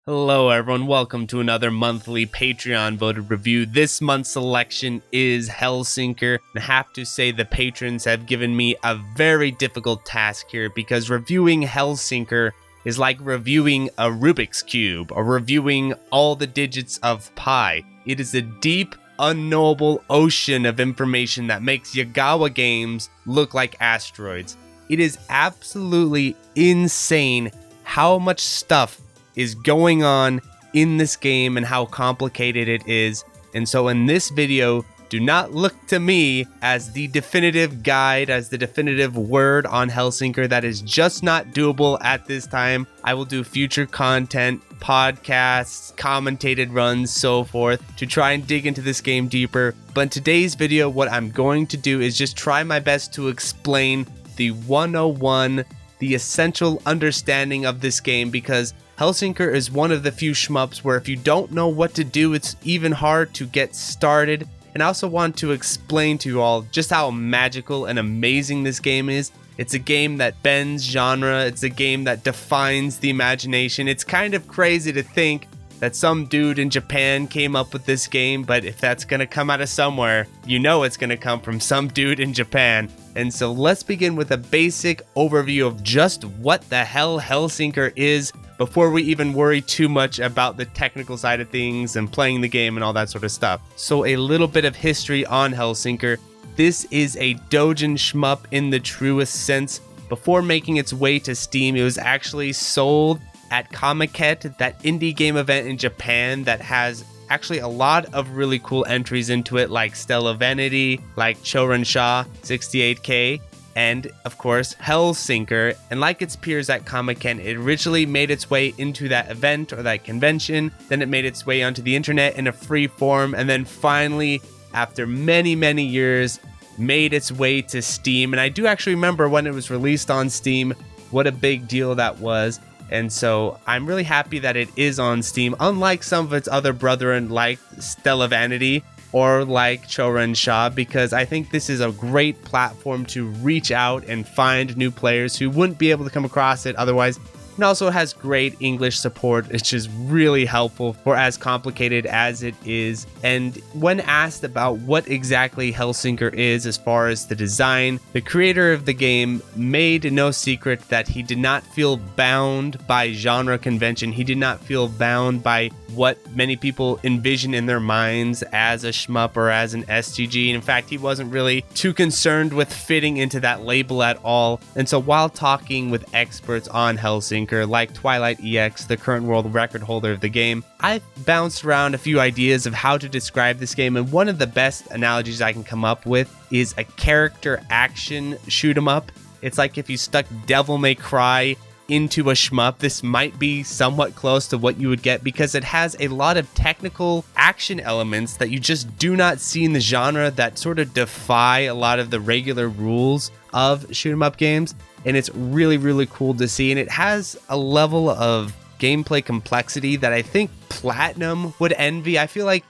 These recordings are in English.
Hello everyone, welcome to another monthly Patreon voted review. This month's selection is Hellsinker. I have to say the patrons have given me a very difficult task here because reviewing Hellsinker is like reviewing a Rubik's Cube or reviewing all the digits of pi. It is a deep, unknowable ocean of information that makes Yagawa games look like asteroids. It is absolutely insane how much stuff is going on in this game and how complicated it is. And so in this video, do not look to me as the definitive guide, as the definitive word on Hellsinker. That is just not doable at this time. I will do future content, podcasts, commentated runs, so forth, to try and dig into this game deeper. But in today's video, what I'm going to do is just try my best to explain the 101, the essential understanding of this game, because Hellsinker is one of the few shmups where if you don't know what to do, it's even hard to get started. And I also want to explain to you all just how magical and amazing this game is. It's a game that bends genre. It's a game that defines the imagination. It's kind of crazy to think that some dude in Japan came up with this game, but if that's gonna come out of somewhere, you know it's gonna come from some dude in Japan. And so let's begin with a basic overview of just what the hell Hellsinker is before we even worry too much about the technical side of things and playing the game and all that sort of stuff. So a little bit of history on Hellsinker. This is a doujin shmup in the truest sense. Before making its way to Steam, it was actually sold at Comiket, that indie game event in Japan that has actually a lot of really cool entries into it, like Stella Vanity, like Chorensha 68K, and of course Hellsinker. And like its peers at Comiket, it originally made its way into that event or that convention, then it made its way onto the internet in a free form, and then finally, after many years, made its way to Steam. And I do actually remember when it was released on Steam, what a big deal that was. And so I'm really happy that it is on Steam, unlike some of its other brethren like Stella Vanity or like Chorensha, because I think this is a great platform to reach out and find new players who wouldn't be able to come across it otherwise. And also has great English support, which is really helpful for as complicated as it is. And when asked about what exactly Hellsinker is as far as the design, the creator of the game made no secret that he did not feel bound by genre convention. He did not feel bound by what many people envision in their minds as a shmup or as an STG. In fact, he wasn't really too concerned with fitting into that label at all. And so while talking with experts on Hellsinker, like Twilight EX, the current world record holder of the game, I bounced around a few ideas of how to describe this game, and one of the best analogies I can come up with is a character action shoot 'em up. It's like if you stuck Devil May Cry into a shmup. This might be somewhat close to what you would get because it has a lot of technical action elements that you just do not see in the genre, that sort of defy a lot of the regular rules of shoot 'em up games. And it's really cool to see. And it has a level of gameplay complexity that I think Platinum would envy. I feel like,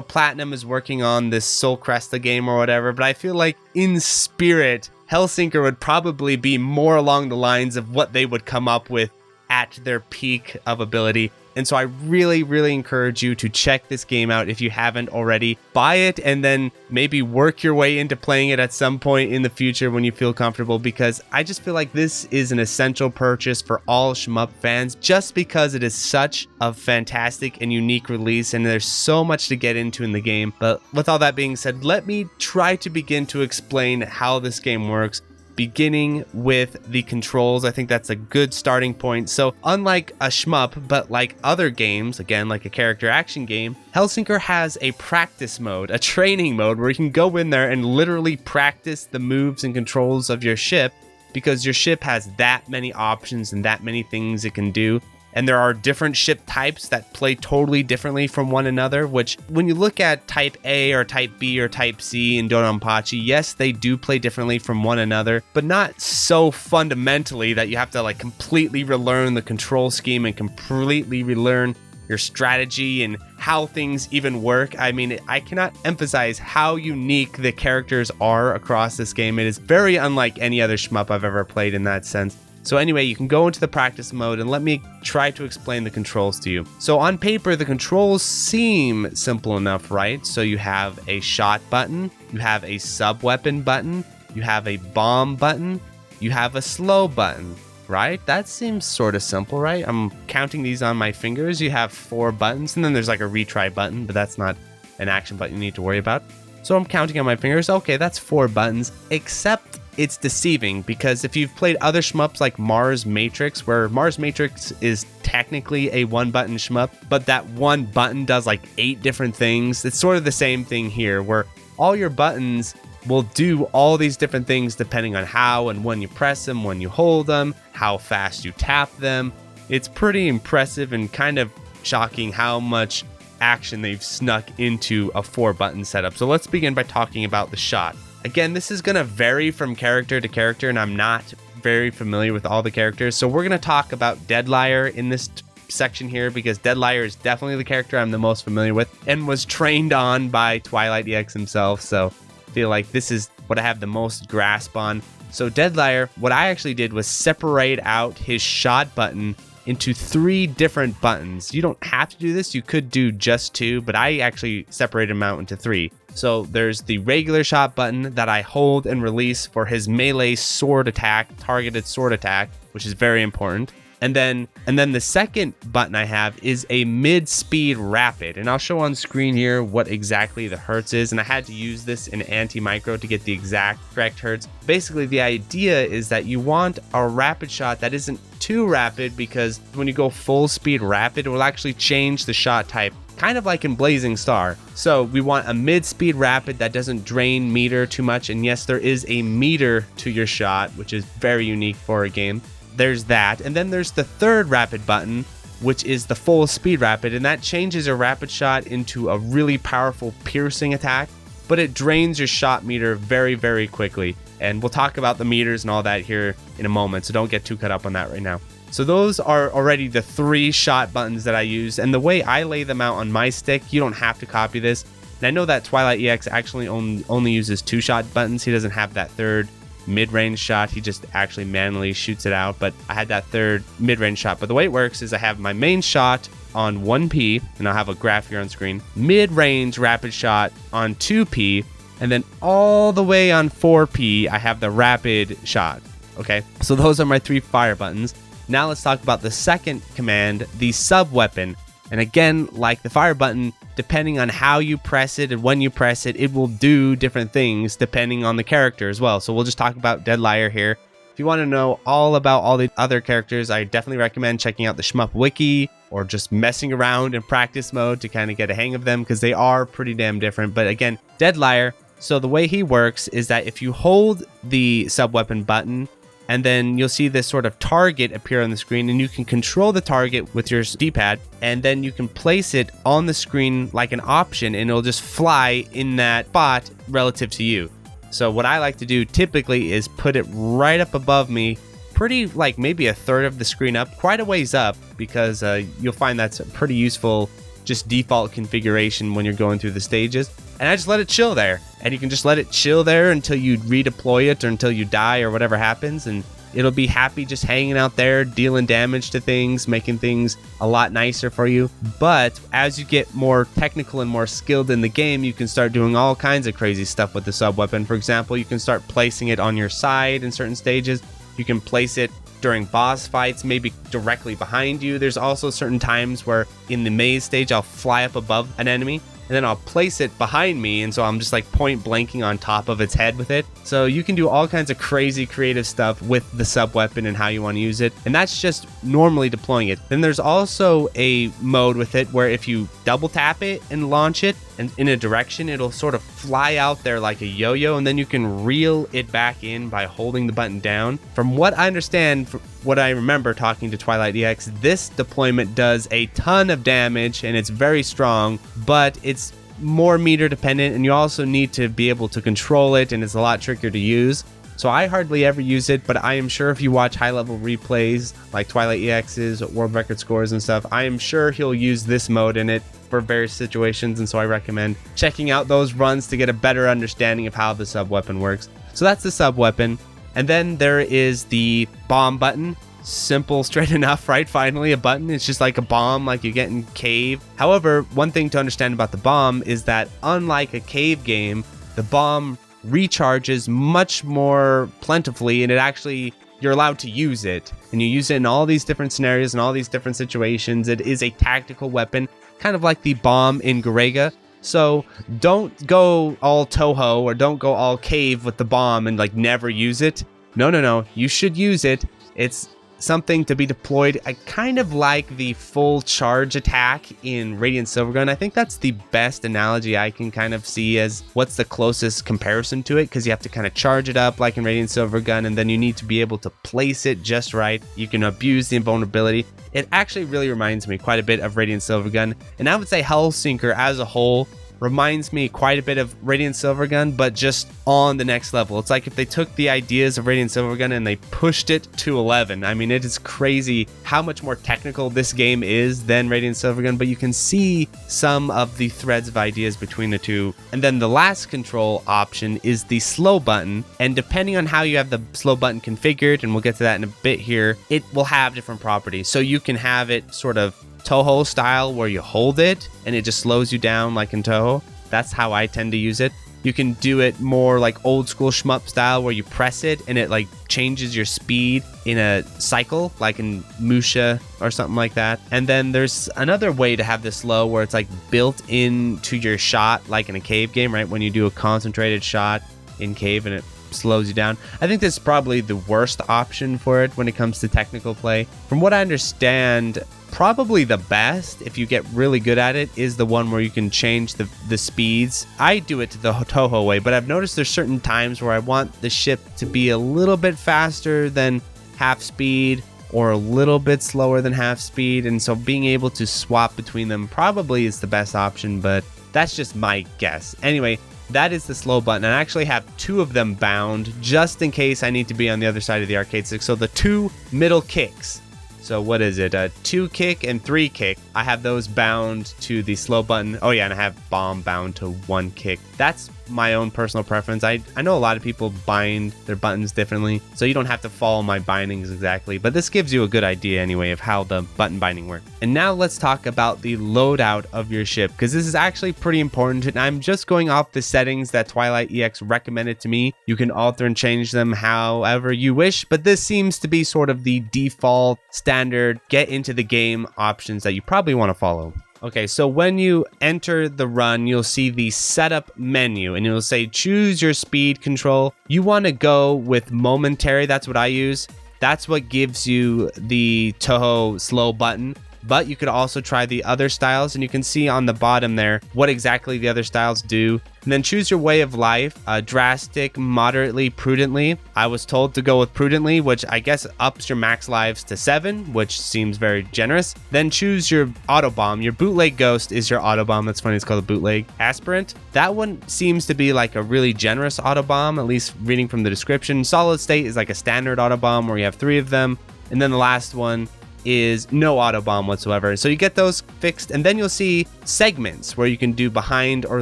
Platinum is working on this Soul Cresta game or whatever, but I feel like in spirit, Hellsinker would probably be more along the lines of what they would come up with at their peak of ability. And so I really encourage you to check this game out if you haven't already. Buy it and then maybe work your way into playing it at some point in the future when you feel comfortable, because I just feel like this is an essential purchase for all shmup fans just because it is such a fantastic and unique release and there's so much to get into in the game. But with all that being said, let me try to begin to explain how this game works, beginning with the controls. I think that's a good starting point. So unlike a shmup, but like other games, again, like a character action game, Hellsinker has a practice mode, a training mode where you can go in there and literally practice the moves and controls of your ship, because your ship has that many options and that many things it can do. And there are different ship types that play totally differently from one another, which when you look at Type A or Type B or Type C in Donanpachi, yes, they do play differently from one another, but not so fundamentally that you have to like completely relearn the control scheme and completely relearn your strategy and how things even work. I mean, I cannot emphasize how unique the characters are across this game. It is very unlike any other shmup I've ever played in that sense. So anyway, you can go into the practice mode and let me try to explain the controls to you. So on paper, the controls seem simple enough, right? So you have a shot button, you have a sub weapon button, you have a bomb button, you have a slow button, right? That seems sort of simple, right? I'm counting these on my fingers. You have 4 buttons, and then there's like a retry button, but that's not an action button you need to worry about. So I'm counting on my fingers. Okay, that's 4 buttons, except it's deceiving because if you've played other shmups like Mars Matrix, where Mars Matrix is technically a 1-button shmup, but that one button does like 8 different things. It's sort of the same thing here, where all your buttons will do all these different things depending on how and when you press them, when you hold them, how fast you tap them. It's pretty impressive and kind of shocking how much action they've snuck into a 4-button setup. So let's begin by talking about the shot. Again, this is going to vary from character to character, and I'm not very familiar with all the characters. So we're going to talk about Deadlier in this section here, because Deadlier is definitely the character I'm the most familiar with and was trained on by Twilight EX himself. So I feel like this is what I have the most grasp on. So Deadlier, what I actually did was separate out his shot button into 3 different buttons. You don't have to do this. You could do just 2, but I actually separated them out into 3. So there's the regular shot button that I hold and release for his melee sword attack, targeted sword attack, which is very important. And then the second button I have is a mid-speed rapid, and I'll show on screen here what exactly the hertz is, and I had to use this in anti-micro to get the exact correct hertz. Basically, the idea is that you want a rapid shot that isn't too rapid, because when you go full speed rapid, it will actually change the shot type, kind of like in Blazing Star. So we want a mid-speed rapid that doesn't drain meter too much, and yes, there is a meter to your shot, which is very unique for a game. There's that, and then there's the third rapid button, which is the full speed rapid, and that changes a rapid shot into a really powerful piercing attack, but it drains your shot meter very, very quickly. And we'll talk about the meters and all that here in a moment, so don't get too caught up on that right now. So those are already the 3 shot buttons that I use, and the way I lay them out on my stick, you don't have to copy this. And I know that Twilight EX actually only uses 2 shot buttons. He doesn't have that third mid-range shot. He just actually manually shoots it out, but I had that third mid-range shot. But the way it works is I have my main shot on 1P, and I'll have a graph here on screen, mid-range rapid shot on 2P, and then all the way on 4P I have the rapid shot. Okay, so those are my 3 fire buttons. Now let's talk about the second command, the sub weapon. And again, like the fire button, depending on how you press it and when you press it, it will do different things depending on the character as well. So we'll just talk about Deadlier here. If you want to know all about all the other characters, I definitely recommend checking out the Shmup Wiki or just messing around in practice mode to kind of get a hang of them, because they are pretty damn different. But again, Deadlier, so the way he works is that if you hold the sub weapon button, and then you'll see this sort of target appear on the screen, and you can control the target with your D-pad, and then you can place it on the screen like an option, and it'll just fly in that spot relative to you. So what I like to do typically is put it right up above me, pretty like maybe a third of the screen up, quite a ways up, because you'll find that's a pretty useful just default configuration when you're going through the stages. And I just let it chill there, and you can just let it chill there until you redeploy it or until you die or whatever happens, and it'll be happy just hanging out there, dealing damage to things, making things a lot nicer for you. But as you get more technical and more skilled in the game, you can start doing all kinds of crazy stuff with the sub weapon. For example, you can start placing it on your side in certain stages. You can place it during boss fights, maybe directly behind you. There's also certain times where in the maze stage, I'll fly up above an enemy, and then I'll place it behind me, and so I'm just like point blanking on top of its head with it. So you can do all kinds of crazy creative stuff with the sub weapon and how you want to use it, and that's just normally deploying it. Then there's also a mode with it where if you double tap it and launch it and in a direction, it'll sort of fly out there like a yo-yo, and then you can reel it back in by holding the button down. From what I understand, what I remember talking to Twilight EX, this deployment does a ton of damage and it's very strong, but it's more meter dependent, and you also need to be able to control it, and it's a lot trickier to use. So I hardly ever use it, but I am sure if you watch high-level replays like Twilight EX's world record scores and stuff, I am sure he'll use this mode in it for various situations, and so I recommend checking out those runs to get a better understanding of how the sub weapon works. So that's the sub weapon. And then there is the bomb button. Simple, straight enough, right? Finally, a button. It's just like a bomb, like you get in Cave. However, one thing to understand about the bomb is that unlike a Cave game, the bomb recharges much more plentifully, and it actually, you're allowed to use it, and you use it in all these different scenarios and all these different situations. It is a tactical weapon, kind of like the bomb in Garega. So don't go all Touhou or don't go all Cave with the bomb and like never use it. No, you should use it. It's something to be deployed. I kind of like the full charge attack in Radiant Silvergun. I think that's the best analogy I can kind of see as what's the closest comparison to it, because you have to kind of charge it up like in Radiant Silvergun, and then you need to be able to place it just right. You can abuse the invulnerability. It actually really reminds me quite a bit of Radiant Silvergun, and I would say Hellsinker as a whole reminds me quite a bit of Radiant Silvergun, but just on the next level. It's like if they took the ideas of Radiant Silvergun and they pushed it to 11. I mean, it is crazy how much more technical this game is than Radiant Silvergun, but you can see some of the threads of ideas between the two. And then the last control option is the slow button, and depending on how you have the slow button configured, and we'll get to that in a bit here, it will have different properties. So you can have it sort of Touhou style where you hold it and it just slows you down like in Touhou. That's how I tend to use it. You can do it more like old school shmup style where you press it and it like changes your speed in a cycle like in Musha or something like that. And then there's another way to have this slow where it's like built into your shot like in a Cave game, right? When you do a concentrated shot in Cave and it slows you down. I think this is probably the worst option for it when it comes to technical play. From what I understand, probably the best, if you get really good at it, is the one where you can change the speeds. I do it to the Touhou way, but I've noticed there's certain times where I want the ship to be a little bit faster than half speed or a little bit slower than half speed, and so being able to swap between them probably is the best option, but that's just my guess. Anyway, that is the slow button. I actually have two of them bound just in case I need to be on the other side of the arcade stick. So the two middle kicks. So what is it? A 2 kick and 3 kick. I have those bound to the slow button. Oh yeah, and I have bomb bound to 1 kick. That's my own personal preference. I know a lot of people bind their buttons differently, so you don't have to follow my bindings exactly, but this gives you a good idea anyway of how the button binding works. And now let's talk about the loadout of your ship, because this is actually pretty important, and I'm just going off the settings that Twilight EX recommended to me. You can alter and change them however you wish, but this seems to be sort of the default standard get into the game options that you probably want to follow. Okay, so when you enter the run, you'll see the setup menu and it'll say choose your speed control. You want to go with momentary. That's what I use. That's what gives you the Touhou slow button. But you could also try the other styles, and you can see on the bottom there what exactly the other styles do. And then choose your way of life, drastic, moderately, prudently. I was told to go with prudently, which I guess ups your max lives to 7, which seems very generous. Then choose your auto bomb. Your bootleg ghost is your auto bomb. That's funny, it's called a bootleg aspirant. That one seems to be like a really generous auto bomb, at least reading from the description. Solid state is like a standard auto bomb where you have 3 of them. And then the last one is no auto bomb whatsoever. So you get those fixed, and then you'll see segments where you can do behind or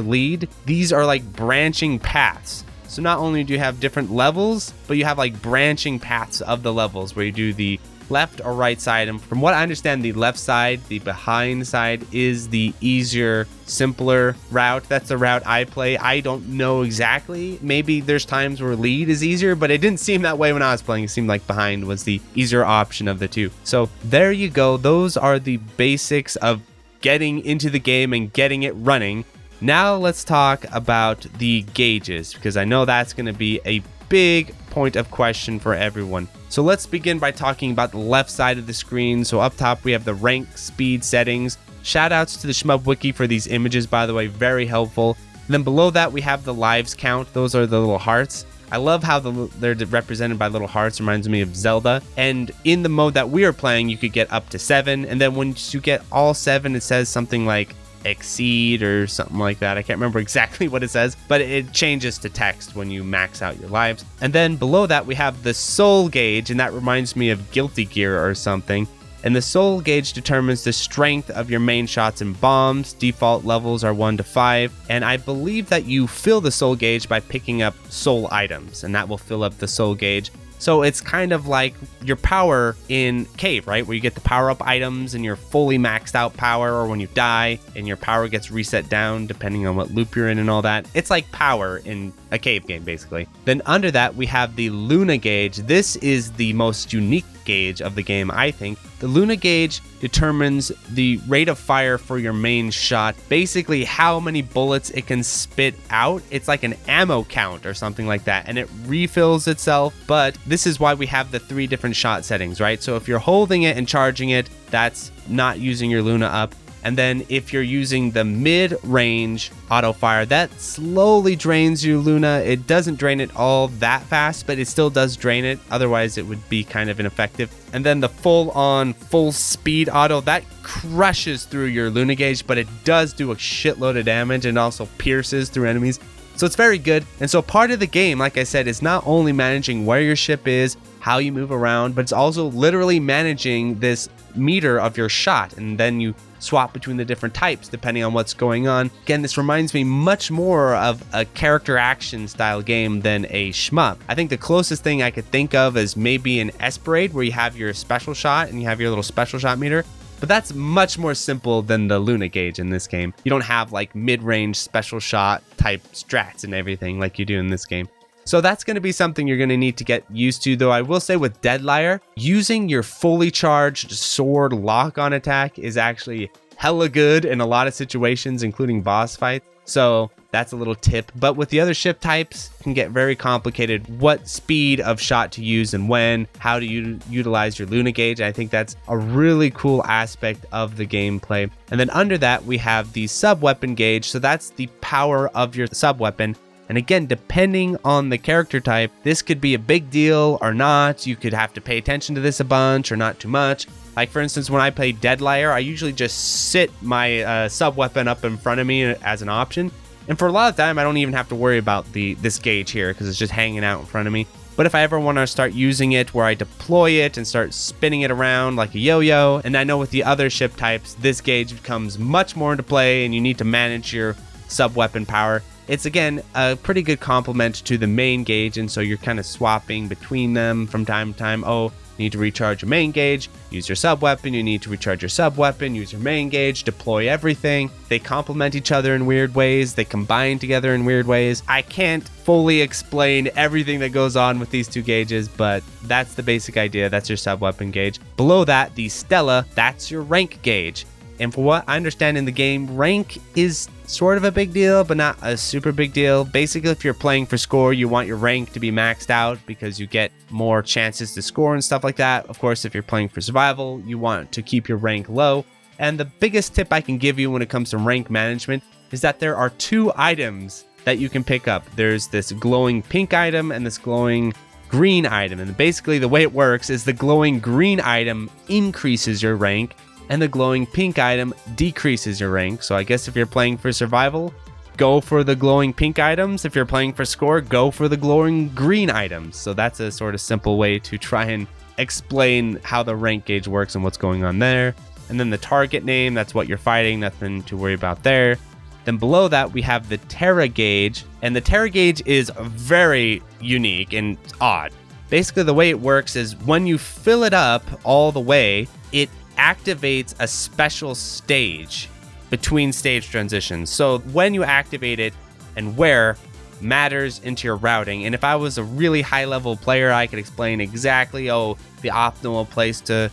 lead. These are like branching paths. So not only do you have different levels, but you have like branching paths of the levels where you do the left or right side. And from what I understand, the left side, the behind side, is the easier, simpler route. That's the route I play. I don't know exactly. Maybe there's times where lead is easier, but it didn't seem that way when I was playing. It seemed like behind was the easier option of the two. So there you go. Those are the basics of getting into the game and getting it running. Now let's talk about the gauges, because I know that's going to be a big point of question for everyone. So let's begin by talking about the left side of the screen. So up top we have the rank speed settings. Shout outs to the Shmup Wiki for these images, by the way, very helpful. And then below that we have the lives count. Those are the little hearts. I love how they're represented by little hearts. Reminds me of Zelda. And in the mode that we are playing, you could get up to 7, and then once you get all 7, it says something like exceed or something like that. I can't remember exactly what it says, but it changes to text when you max out your lives. And then below that we have the soul gauge, and that reminds me of Guilty Gear or something. And the soul gauge determines the strength of your main shots and bombs. Default levels are 1 to 5, and I believe that you fill the soul gauge by picking up soul items, and that will fill up the soul gauge. So it's kind of like your power in Cave, right? Where you get the power-up items and you're fully maxed out power, or when you die and your power gets reset down depending on what loop you're in and all that. It's like power in a Cave game, basically. Then under that, we have the Luna gauge. This is the most unique gauge of the game, I think. The Luna gauge determines the rate of fire for your main shot, basically how many bullets it can spit out. It's like an ammo count or something like that, and it refills itself. But this is why we have the 3 different shot settings, right? So if you're holding it and charging it, that's not using your Luna up. And then if you're using the mid-range auto fire, that slowly drains your Luna. It doesn't drain it all that fast, but it still does drain it. Otherwise, it would be kind of ineffective. And then the full-on, full-speed auto, that crushes through your Luna gauge, but it does do a shitload of damage and also pierces through enemies. So it's very good. And so part of the game, like I said, is not only managing where your ship is, how you move around, but it's also literally managing this meter of your shot. And then you swap between the different types depending on what's going on. Again, this reminds me much more of a character action style game than a shmup. I think the closest thing I could think of is maybe an Esperade, where you have your special shot and you have your little special shot meter. But that's much more simple than the Luna gauge in this game. You don't have like mid-range special shot type strats and everything like you do in this game. So that's going to be something you're going to need to get used to, though I will say with Deadlier, using your fully charged sword lock-on attack is actually hella good in a lot of situations, including boss fights. So that's a little tip. But with the other ship types, it can get very complicated. What speed of shot to use and when, how to utilize your Luna gauge. I think that's a really cool aspect of the gameplay. And then under that, we have the sub-weapon gauge. So that's the power of your sub-weapon. And again, depending on the character type, this could be a big deal or not. You could have to pay attention to this a bunch or not too much. Like for instance, when I play Deadlier, I usually just sit my sub-weapon up in front of me as an option. And for a lot of time, I don't even have to worry about this gauge here because it's just hanging out in front of me. But if I ever want to start using it where I deploy it and start spinning it around like a yo-yo, and I know with the other ship types, this gauge comes much more into play and you need to manage your sub-weapon power. It's again a pretty good complement to the main gauge, and so you're kind of swapping between them from time to time. Oh, you need to recharge your main gauge, use your sub-weapon, you need to recharge your sub-weapon, use your main gauge, deploy everything. They complement each other in weird ways, they combine together in weird ways. I can't fully explain everything that goes on with these 2 gauges, but that's the basic idea. That's your sub-weapon gauge. Below that, the Stella, that's your rank gauge. And for what I understand in the game, rank is sort of a big deal, but not a super big deal. Basically, if you're playing for score, you want your rank to be maxed out because you get more chances to score and stuff like that. Of course, if you're playing for survival, you want to keep your rank low. And the biggest tip I can give you when it comes to rank management is that there are 2 items that you can pick up. There's this glowing pink item and this glowing green item. And basically, the way it works is the glowing green item increases your rank, and the glowing pink item decreases your rank. So I guess if you're playing for survival, go for the glowing pink items. If you're playing for score, go for the glowing green items. So that's a sort of simple way to try and explain how the rank gauge works and what's going on there. And then the target name, that's what you're fighting, nothing to worry about there. Then below that, we have the Terra gauge, and the Terra gauge is very unique and odd. Basically, the way it works is when you fill it up all the way, it activates a special stage between stage transitions. So when you activate it and where matters into your routing. And if I was a really high level player, I could explain exactly, the optimal place to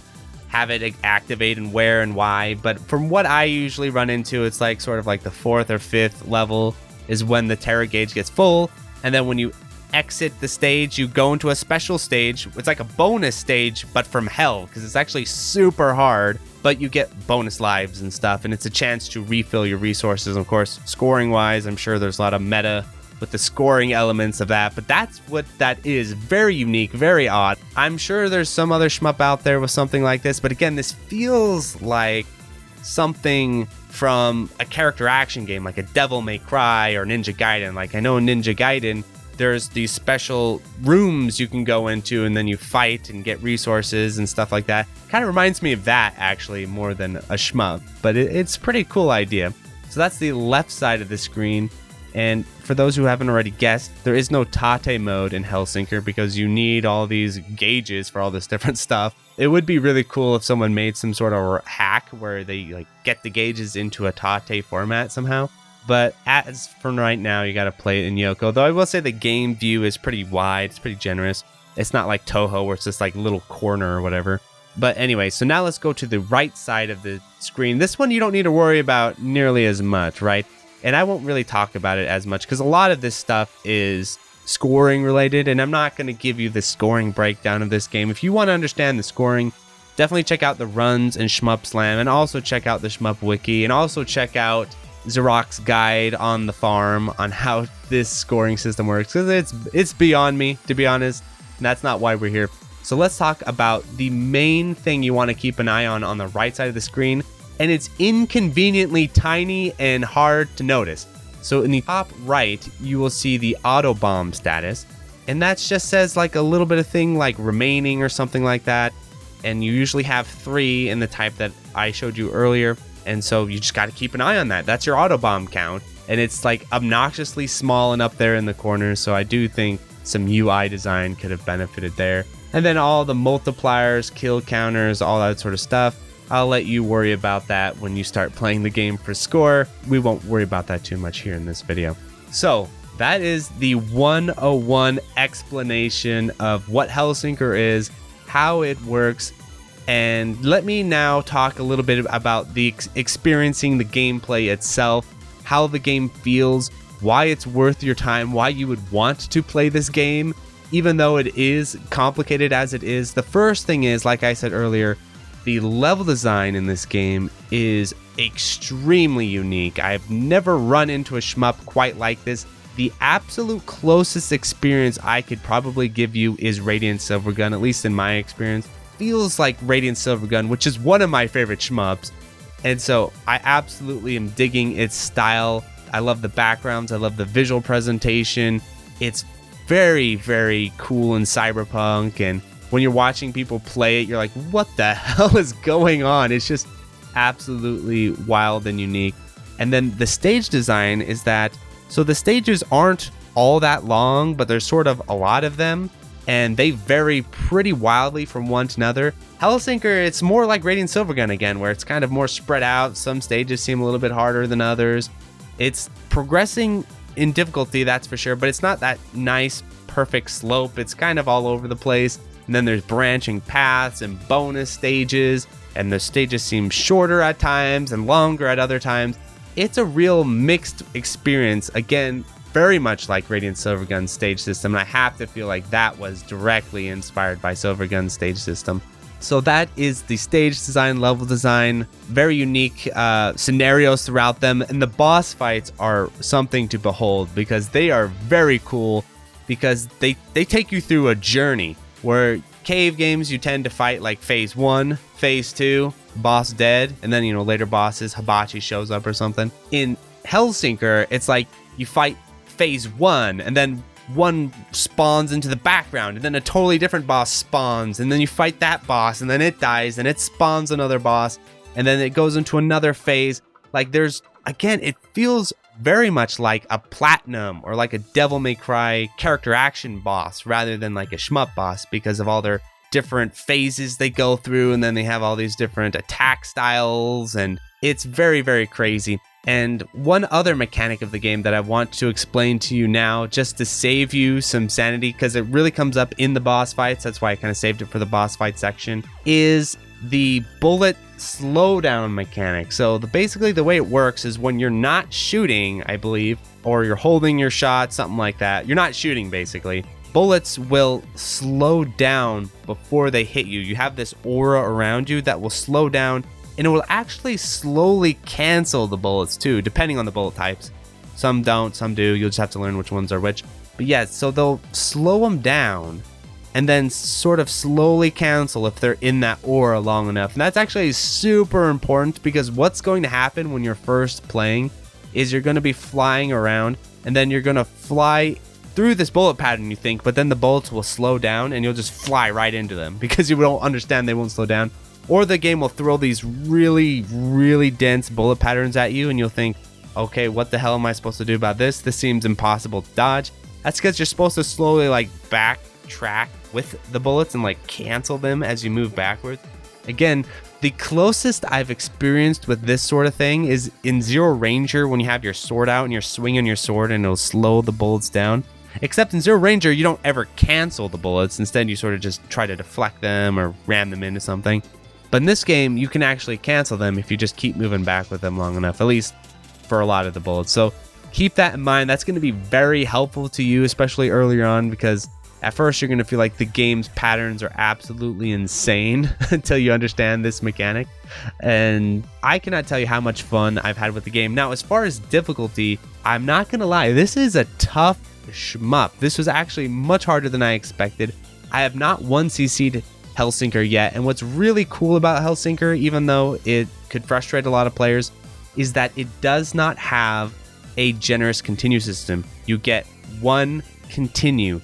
have it activate and where and why. But from what I usually run into, it's like sort of like the 4th or 5th level is when the Terra gauge gets full. And then when you exit the stage, you go into a special stage. It's like a bonus stage, but from hell, because it's actually super hard, but you get bonus lives and stuff, and it's a chance to refill your resources. Of course, scoring wise, I'm sure there's a lot of meta with the scoring elements of that, but that's what that is. Very unique, very odd. I'm sure there's some other shmup out there with something like this, but again, this feels like something from a character action game, like a Devil May Cry or Ninja Gaiden. Like I know in Ninja Gaiden, there's these special rooms you can go into and then you fight and get resources and stuff like that. Kind of reminds me of that actually more than a shmup, but it's a pretty cool idea. So that's the left side of the screen. And for those who haven't already guessed, there is no Tate mode in Hellsinker because you need all these gauges for all this different stuff. It would be really cool if someone made some sort of hack where they like get the gauges into a Tate format somehow. But as for right now, you got to play it in Yoko. Though I will say the game view is pretty wide. It's pretty generous. It's not like Touhou where it's just like little corner or whatever. But anyway, so now let's go to the right side of the screen. This one you don't need to worry about nearly as much, right? And I won't really talk about it as much because a lot of this stuff is scoring related, and I'm not going to give you the scoring breakdown of this game. If you want to understand the scoring, definitely check out the runs and Shmup Slam, and also check out the Shmup Wiki, and also check out Xerox's guide on the farm on how this scoring system works, because it's beyond me, to be honest, and that's not why we're here. So let's talk about the main thing you want to keep an eye on the right side of the screen, and it's inconveniently tiny and hard to notice. So in the top right, you will see the auto bomb status, and that just says like a little bit of thing like remaining or something like that. And you usually have 3 in the type that I showed you earlier. And so you just got to keep an eye on that. That's your auto bomb count. And it's like obnoxiously small and up there in the corner. So I do think some UI design could have benefited there. And then all the multipliers, kill counters, all that sort of stuff. I'll let you worry about that when you start playing the game for score. We won't worry about that too much here in this video. So that is the 101 explanation of what Hellsinker is, how it works, and let me now talk a little bit about the experiencing the gameplay itself, how the game feels, why it's worth your time, why you would want to play this game, even though it is complicated as it is. The first thing is, like I said earlier, the level design in this game is extremely unique. I've never run into a shmup quite like this. The absolute closest experience I could probably give you is Radiant Silvergun, at least in my experience. Feels like Radiant Silvergun, which is one of my favorite shmups. And so I absolutely am digging its style. I love the backgrounds. I love the visual presentation. It's very, very cool and cyberpunk, and when you're watching people play it, you're like, what the hell is going on? It's just absolutely wild and unique. And then the stage design is that, so the stages aren't all that long, but there's sort of a lot of them, and they vary pretty wildly from one to another. Hellsinker, it's more like Radiant Silvergun again, where it's kind of more spread out. Some stages seem a little bit harder than others. It's progressing in difficulty, that's for sure, but it's not that nice, perfect slope. It's kind of all over the place. And then there's branching paths and bonus stages, and the stages seem shorter at times and longer at other times. It's a real mixed experience. Again, very much like Radiant Silvergun's stage system, and I have to feel like that was directly inspired by Silvergun's stage system. So that is the stage design, level design, very unique scenarios throughout them, and the boss fights are something to behold because they are very cool, because they take you through a journey. Where cave games, you tend to fight like phase 1, phase 2, boss dead, and then, you know, later bosses, Hibachi shows up or something. In Hellsinker, it's like you fight phase 1, and then one spawns into the background, and then a totally different boss spawns, and then you fight that boss, and then it dies, and it spawns another boss, and then it goes into another phase. Like there's, again, it feels very much like a Platinum or like a Devil May Cry character action boss rather than like a shmup boss, because of all their different phases they go through, and then they have all these different attack styles, and it's very, very crazy. And one other mechanic of the game that I want to explain to you now, just to save you some sanity, because it really comes up in the boss fights, that's why I kind of saved it for the boss fight section, is the bullet slowdown mechanic. So basically the way it works is when you're not shooting, I believe, or you're holding your shot, something like that, you're not shooting basically, bullets will slow down before they hit you. You have this aura around you that will slow down, and it will actually slowly cancel the bullets too, depending on the bullet types. Some don't, some do. You'll just have to learn which ones are which. But yeah, so they'll slow them down and then sort of slowly cancel if they're in that aura long enough. And that's actually super important, because what's going to happen when you're first playing is you're going to be flying around, and then you're going to fly through this bullet pattern, you think, but then the bullets will slow down and you'll just fly right into them because you don't understand they won't slow down. Or the game will throw these really, really dense bullet patterns at you, and you'll think, okay, what the hell am I supposed to do about this? This seems impossible to dodge. That's because you're supposed to slowly like backtrack with the bullets and like cancel them as you move backwards. Again, the closest I've experienced with this sort of thing is in Zero Ranger, when you have your sword out and you're swinging your sword and it'll slow the bullets down. Except in Zero Ranger, you don't ever cancel the bullets. Instead, you sort of just try to deflect them or ram them into something. But in this game, you can actually cancel them if you just keep moving back with them long enough, at least for a lot of the bullets. So keep that in mind. That's going to be very helpful to you, especially earlier on, because at first you're going to feel like the game's patterns are absolutely insane until you understand this mechanic. And I cannot tell you how much fun I've had with the game. Now, as far as difficulty, I'm not going to lie, this is a tough shmup. This was actually much harder than I expected. I have not 1cc'd Hellsinker yet, and what's really cool about Hellsinker, even though it could frustrate a lot of players, is that it does not have a generous continue system. You get one continue.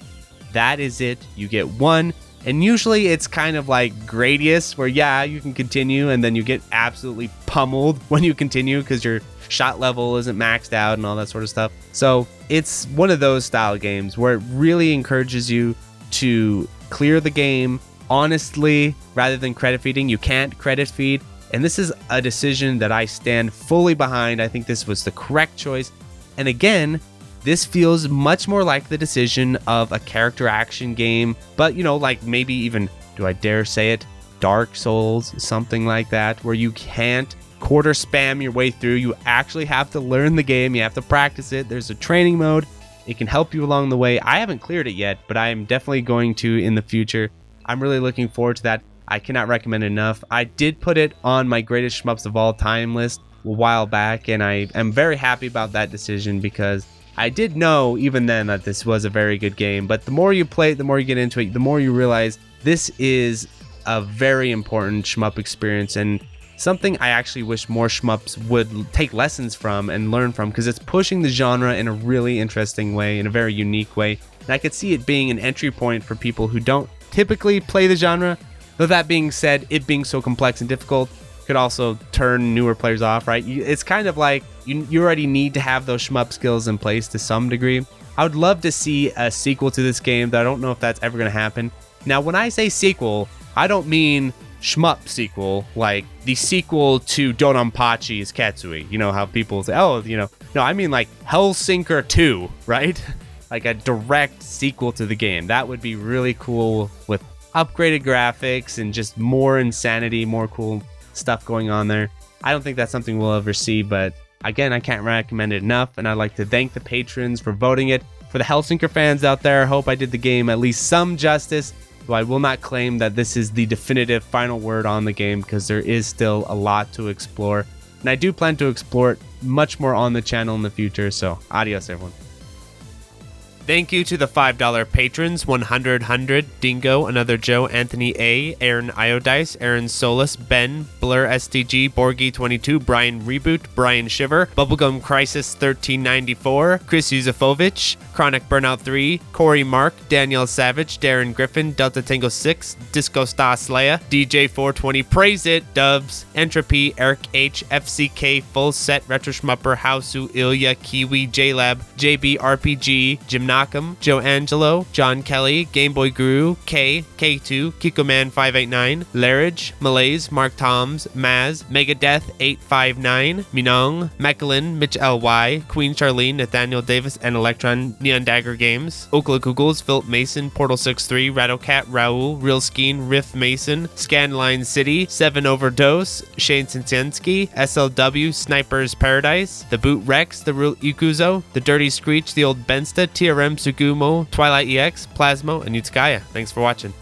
That is it. You get one, and usually it's kind of like Gradius, where yeah, you can continue and then you get absolutely pummeled when you continue because your shot level isn't maxed out and all that sort of stuff. So it's one of those style games where it really encourages you to clear the game honestly rather than credit feeding. You can't credit feed, and this is a decision that I stand fully behind. I think this was the correct choice. And again, this feels much more like the decision of a character action game, but you know, like maybe even, do I dare say it, Dark Souls, something like that, where you can't quarter spam your way through. You actually have to learn the game. You have to practice it. There's a training mode. It can help you along the way. I haven't cleared it yet, but I am definitely going to in the future. I'm really looking forward to that. I cannot recommend it enough. I did put it on my greatest shmups of all time list a while back, and I am very happy about that decision because I did know even then that this was a very good game. But the more you play it, the more you get into it, the more you realize this is a very important shmup experience, and something I actually wish more shmups would take lessons from and learn from, because it's pushing the genre in a really interesting way, in a very unique way. And I could see it being an entry point for people who don't typically play the genre. Though that being said, it being so complex and difficult could also turn newer players off, right? It's kind of like you already need to have those shmup skills in place to some degree. I would love to see a sequel to this game, but I don't know if that's ever going to happen. Now, when I say sequel, I don't mean shmup sequel, like the sequel to Dononpachi's Katsui. You know how people say, oh, you know, no, I mean like Hellsinker 2, right? Like a direct sequel to the game. That would be really cool with upgraded graphics and just more insanity, more cool stuff going on there. I don't think that's something we'll ever see, but again, I can't recommend it enough, and I'd like to thank the patrons for voting it. For the Hellsinker fans out there, I hope I did the game at least some justice, though I will not claim that this is the definitive final word on the game, because there is still a lot to explore, and I do plan to explore it much more on the channel in the future. So adios, everyone. Thank you to the $5 patrons: 100, Dingo, Another Joe, Anthony A, Aaron Iodice, Aaron Solus, Ben, Blur STG, Borgie22, Brian Reboot, Brian Shiver, Bubblegum Crisis 1394, Chris Yuzefovich, Chronic Burnout 3, Corey Mark, Danielle Savage, Darren Griffin, Delta Tango 6, Disco Star Slayer, DJ 420, Praise It, Dubs, Entropy, Eric H, FCK, Full Set, Retro Schmupper, Hausu, Ilya, Kiwi, JLab, JB RPG, Gymnasium, Joe Angelo, John Kelly, Gameboy Guru, K, K2, Kikoman589, Larridge, Malaise, Mark Toms, Maz, Megadeth 859, Minong, Mechalin, Mitch LY, Queen Charlene, Nathaniel Davis, and Electron, Neon Dagger Games, Okla Googles, Philip Mason, Portal 63, Rattlecat, Raul, Real Skeen, Riff Mason, Scanline City, 7 Overdose, Shane Sinsiensky, SLW, Sniper's Paradise, The Boot Rex, The Real Ikuzo, The Dirty Screech, The Old Bensta, TRM Sugumo, Twilight EX, Plasmo, and Utsukaya. Thanks for watching.